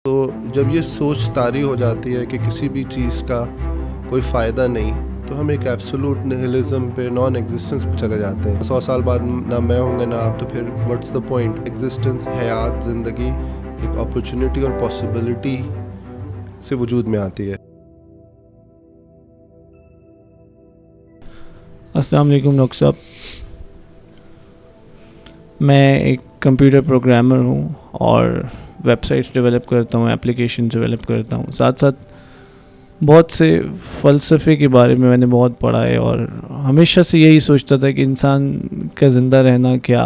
تو جب یہ سوچ طاری ہو جاتی ہے کہ کسی بھی چیز کا کوئی فائدہ نہیں، تو ہم ایک ایبسولوٹ نہلزم پہ، نان ایگزسٹنس پہ چلے جاتے ہیں. 100 سال بعد نہ میں ہوں گے نہ آپ، تو پھر واٹس دا پوائنٹ. ایگزسٹنس، حیات، زندگی ایک اپرچونٹی اور پاسبلٹی سے وجود میں آتی ہے. السلام علیکم ڈاکٹر صاحب. میں ایک کمپیوٹر پروگرامر ہوں اور ویب سائٹس ڈیولپ کرتا ہوں، اپلیکیشن ڈیولپ کرتا ہوں. ساتھ ساتھ بہت سے فلسفے کے بارے میں نے بہت پڑھا ہے، اور ہمیشہ سے یہی سوچتا تھا کہ انسان کا زندہ رہنا کیا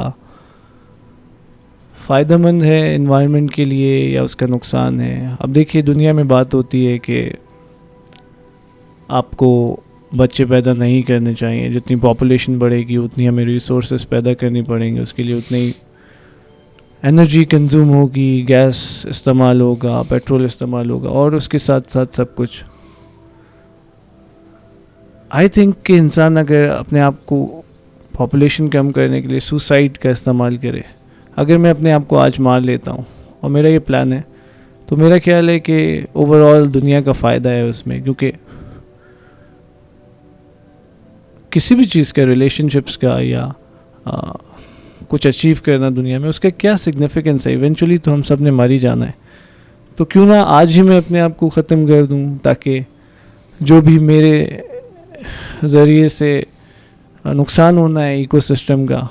فائدہ مند ہے انوائرمنٹ کے لیے یا اس کا نقصان ہے. اب دیکھیے، دنیا میں بات ہوتی ہے کہ آپ کو بچے پیدا نہیں کرنے چاہیے. جتنی پاپولیشن بڑھے گی اتنی ہمیں ریسورسز پیدا کرنی پڑیں گے، اس کے لیے اتنی انرجی کنزیوم ہوگی، گیس استعمال ہوگا، پیٹرول استعمال ہوگا، اور اس کے ساتھ ساتھ سب کچھ. آئی تھنک کہ انسان اگر اپنے آپ کو پاپولیشن کم کرنے کے لیے سوسائڈ کا استعمال کرے، اگر میں اپنے آپ کو آج مار لیتا ہوں اور میرا یہ پلان ہے، تو میرا خیال ہے کہ اوور آل دنیا کا فائدہ ہے اس میں. کیونکہ کسی بھی چیز کا، ریلیشن شپس کا یا کچھ اچیو کرنا دنیا میں، اس کا کیا سگنیفیکنس ہے؟ ایونچولی تو ہم سب نے مر ہی جانا ہے. تو کیوں نہ آج ہی میں اپنے آپ کو ختم کر دوں، تاکہ جو بھی میرے ذریعے سے نقصان ہونا ہے ایکو سسٹم کا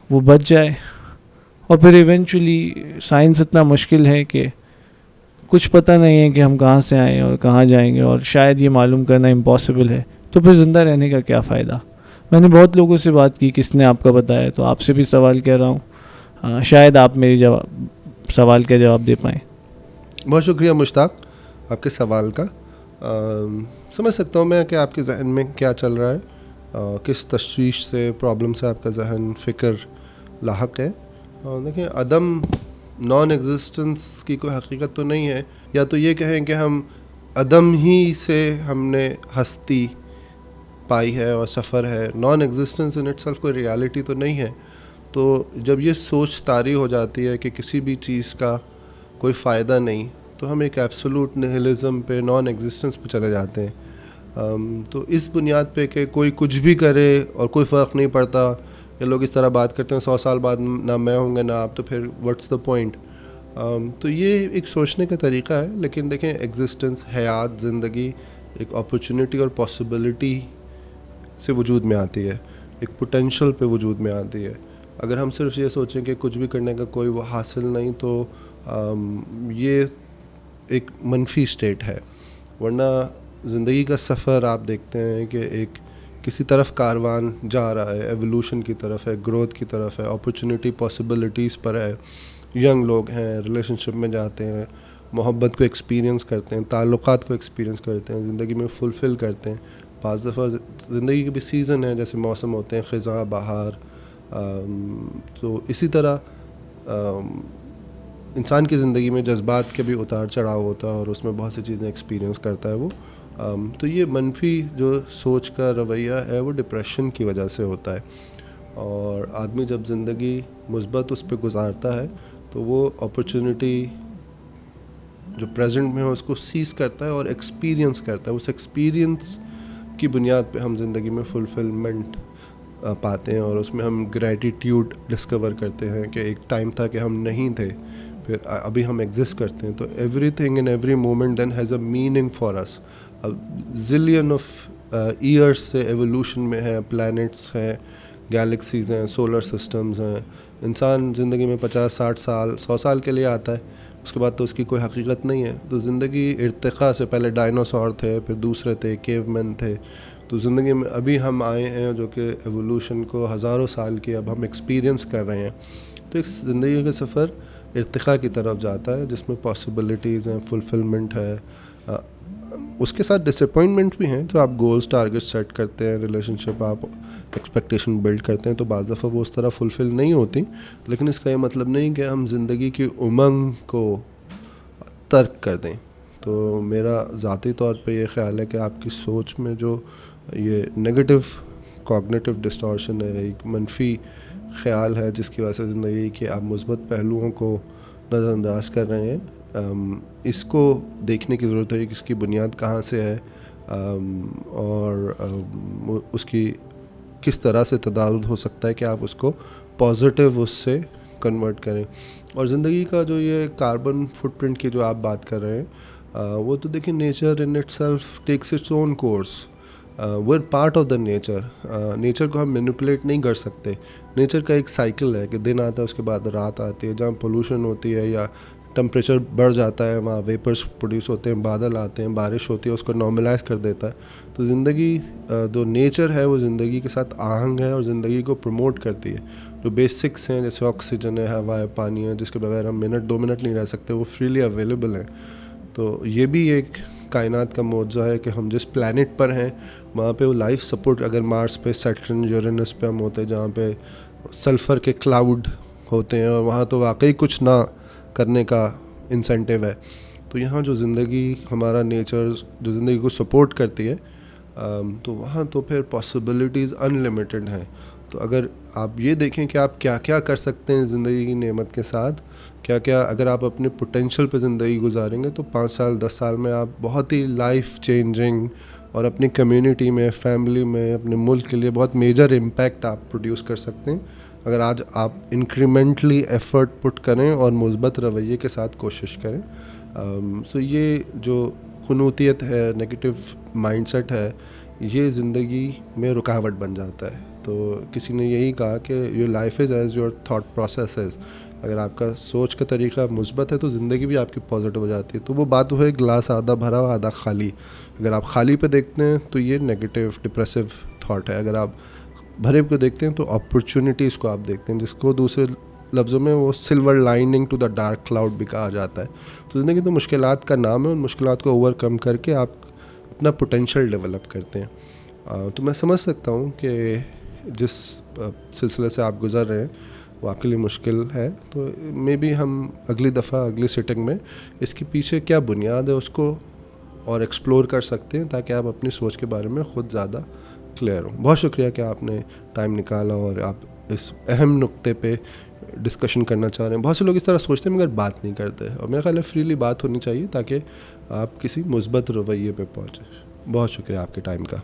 وہ بچ جائے. اور پھر ایونچولی سائنس اتنا مشکل ہے کہ کچھ پتہ نہیں ہے کہ ہم کہاں سے آئیں اور کہاں جائیں گے، اور شاید یہ معلوم کرنا امپاسبل ہے. تو پھر زندہ رہنے کا کیا فائدہ؟ میں نے بہت لوگوں سے بات کی، کس نے آپ کا بتایا، تو آپ سے بھی سوال کر رہا ہوں. شاید آپ میری سوال کا جواب دے پائیں. بہت شکریہ مشتاق آپ کے سوال کا. سمجھ سکتا ہوں میں کہ آپ کے ذہن میں کیا چل رہا ہے، کس تشویش سے، پرابلم سے آپ کا ذہن، فکر لاحق ہے. دیکھیں، عدم، نان ایگزسٹنس کی کوئی حقیقت تو نہیں ہے. یا تو یہ کہیں کہ ہم عدم ہی سے ہم نے ہستی پائی ہے اور سفر ہے. Naan existence in it self کوئی ریالٹی تو نہیں ہے. تو جب یہ سوچ طاری ہو جاتی ہے کہ کسی بھی چیز کا کوئی فائدہ نہیں، تو ہم ایک ایبسولوٹ نہلزم پہ، نان ایگزسٹنس پہ چلے جاتے ہیں. تو اس بنیاد پہ کہ کوئی کچھ بھی کرے اور کوئی فرق نہیں پڑتا، یا لوگ اس طرح بات کرتے ہیں 100 سال بعد نہ میں ہوں گے نہ آپ، تو پھر واٹس دا پوائنٹ. تو یہ ایک سوچنے کا طریقہ ہے. لیکن دیکھیں، ایگزسٹنس، حیات، زندگی ایک اپرچونٹی اور پاسبلٹی سے وجود میں آتی ہے، ایک پوٹینشل پہ وجود میں آتی ہے. اگر ہم صرف یہ سوچیں کہ کچھ بھی کرنے کا کوئی وہ حاصل نہیں، تو یہ ایک منفی سٹیٹ ہے. ورنہ زندگی کا سفر آپ دیکھتے ہیں کہ ایک کسی طرف کاروان جا رہا ہے، ایوولوشن کی طرف ہے، گروتھ کی طرف ہے، اپرچونٹی، پاسبلٹیز پر ہے. ینگ لوگ ہیں، ریلیشن شپ میں جاتے ہیں، محبت کو ایکسپیرینس کرتے ہیں، تعلقات کو ایکسپیرینس کرتے ہیں، زندگی میں فلفل کرتے ہیں. بعض دفعہ زندگی کے بھی سیزن ہیں، جیسے موسم ہوتے ہیں، خزاں، بہار. تو اسی طرح انسان کی زندگی میں جذبات کے بھی اتار چڑھاؤ ہوتا ہے، اور اس میں بہت سی چیزیں ایکسپیرینس کرتا ہے وہ. تو یہ منفی جو سوچ کا رویہ ہے وہ ڈپریشن کی وجہ سے ہوتا ہے. اور آدمی جب زندگی مثبت اس پہ گزارتا ہے، تو وہ اپرچونٹی جو پریزنٹ میں ہو اس کو سیز کرتا ہے اور ایکسپیرینس کرتا ہے. اس ایکسپیرینس کی بنیاد پہ ہم زندگی میں فلفلمنٹ پاتے ہیں، اور اس میں ہم گریٹیٹیوڈ ڈسکور کرتے ہیں کہ ایک ٹائم تھا کہ ہم نہیں تھے، پھر ابھی ہم ایگزسٹ کرتے ہیں. تو everything in every moment then has a meaning for us. Zillion of years سے ایوولوشن میں ہے، پلانٹس ہیں، گیلیکسیز ہیں، سولر سسٹمز ہیں. انسان زندگی میں 50، 60 سال، 100 سال کے لیے آتا ہے، اس کے بعد تو اس کی کوئی حقیقت نہیں ہے. تو زندگی ارتقاء سے پہلے ڈائناسور تھے، پھر دوسرے تھے، کیو مین تھے. تو زندگی میں ابھی ہم آئے ہیں جو کہ ایوولوشن کو ہزاروں سال کی اب ہم ایکسپیرینس کر رہے ہیں. تو ایک زندگی کا سفر ارتقاء کی طرف جاتا ہے، جس میں پاسبلٹیز ہیں، فلفلمنٹ ہے. اس کے ساتھ ڈس اپوائنٹمنٹ بھی ہیں. جو آپ گولز، ٹارگیٹ سیٹ کرتے ہیں، ریلیشن شپ آپ ایکسپیکٹیشن بلڈ کرتے ہیں، تو بعض دفعہ وہ اس طرح فلفل نہیں ہوتی. لیکن اس کا یہ مطلب نہیں کہ ہم زندگی کی امنگ کو ترک کر دیں. تو میرا ذاتی طور پہ یہ خیال ہے کہ آپ کی سوچ میں جو یہ نگیٹو کوگنیٹو ڈسٹارشن ہے، ایک منفی خیال ہے، جس کی وجہ سے زندگی کے آپ مثبت پہلوؤں کو نظر انداز کر رہے ہیں، اس کو دیکھنے کی ضرورت ہے کہ اس کی بنیاد کہاں سے ہے اور اس کی کس طرح سے تدارک ہو سکتا ہے کہ آپ اس کو پازیٹیو اس سے کنورٹ کریں. اور زندگی کا جو یہ کاربن فٹ پرنٹ کی جو آپ بات کر رہے ہیں وہ تو دیکھیں nature in itself takes its own course. We are part of the nature. Nature کو ہم مینیپولیٹ نہیں کر سکتے. نیچر کا ایک سائیکل ہے کہ دن آتا ہے اس کے بعد رات آتی ہے. جہاں پولوشن ہوتی ہے یا ٹمپریچر بڑھ جاتا ہے وہاں ویپرز پروڈیوس ہوتے ہیں, بادل آتے ہیں, بارش ہوتی ہے, اس کو نارملائز کر دیتا ہے. تو زندگی جو نیچر ہے وہ زندگی کے ساتھ آہنگ ہے اور زندگی کو پروموٹ کرتی ہے. جو بیسکس ہیں جیسے آکسیجن ہے, ہوا ہے, پانی ہے, جس کے بغیر ہم منٹ 2 منٹ نہیں رہ سکتے, وہ فریلی اویلیبل ہیں. تو یہ بھی ایک کائنات کا معجزہ ہے کہ ہم جس پلانٹ پر ہیں وہاں پہ وہ لائف سپورٹ. اگر مارس پہ, سیٹرن, یورینس پہ ہم ہوتے جہاں پہ سلفر کے کلاؤڈ ہوتے ہیں اور وہاں تو واقعی کچھ نہ کرنے کا انسینٹیو ہے, تو یہاں جو زندگی ہمارا نیچر جو زندگی کو سپورٹ کرتی ہے تو وہاں تو پھر پاسبلٹیز ان لمیٹڈ ہیں. تو اگر آپ یہ دیکھیں کہ آپ کیا کیا کر سکتے ہیں زندگی کی نعمت کے ساتھ, کیا کیا اگر آپ اپنے پوٹینشیل پہ زندگی گزاریں گے تو 5 سال 10 سال میں آپ بہت ہی لائف چینجنگ اور اپنی کمیونٹی میں, فیملی میں, اپنے ملک کے لیے بہت میجر امپیکٹ آپ پروڈیوس کر سکتے ہیں اگر آج آپ انکریمنٹلی ایفرٹ پٹ کریں اور مثبت رویے کے ساتھ کوشش کریں. سو یہ جو قنوطیت ہے, نیگیٹو مائنڈ سیٹ ہے, یہ زندگی میں رکاوٹ بن جاتا ہے. تو کسی نے یہی کہا کہ your life is as your thought process is. اگر آپ کا سوچ کا طریقہ مثبت ہے تو زندگی بھی آپ کی پازیٹیو ہو جاتی ہے. تو وہ بات وہ ہے گلاس آدھا بھرا ہوا آدھا خالی. اگر آپ خالی پہ دیکھتے ہیں تو یہ نیگیٹو ڈپریسو تھاٹ ہے. اگر آپ بھرے کو دیکھتے ہیں تو اپرچونیٹیز کو آپ دیکھتے ہیں, جس کو دوسرے لفظوں میں وہ silver lining to the dark cloud بھی کہا جاتا ہے. تو زندگی تو مشکلات کا نام ہے, ان مشکلات کو اوور کم کر کے آپ اپنا پوٹینشیل ڈیولپ کرتے ہیں. تو میں سمجھ سکتا ہوں کہ جس سلسلے سے آپ گزر رہے ہیں وہ آپ کے لیے مشکل ہے. تو مے بی ہم اگلی دفعہ اگلی سیٹنگ میں اس کے پیچھے کیا بنیاد ہے اس کو اور ایکسپلور کر سکتے ہیں تاکہ آپ اپنی سوچ کے بارے میں خود زیادہ کلیئر ہوں. بہت شکریہ کہ آپ نے ٹائم نکالا اور آپ اس اہم نقطے پہ ڈسکشن کرنا چاہ رہے ہیں. بہت سے لوگ اس طرح سوچتے ہیں مگر بات نہیں کرتے, اور میرا خیال ہے فریلی بات ہونی چاہیے تاکہ آپ کسی مثبت رویے پہ پہنچیں. بہت شکریہ آپ کے ٹائم کا.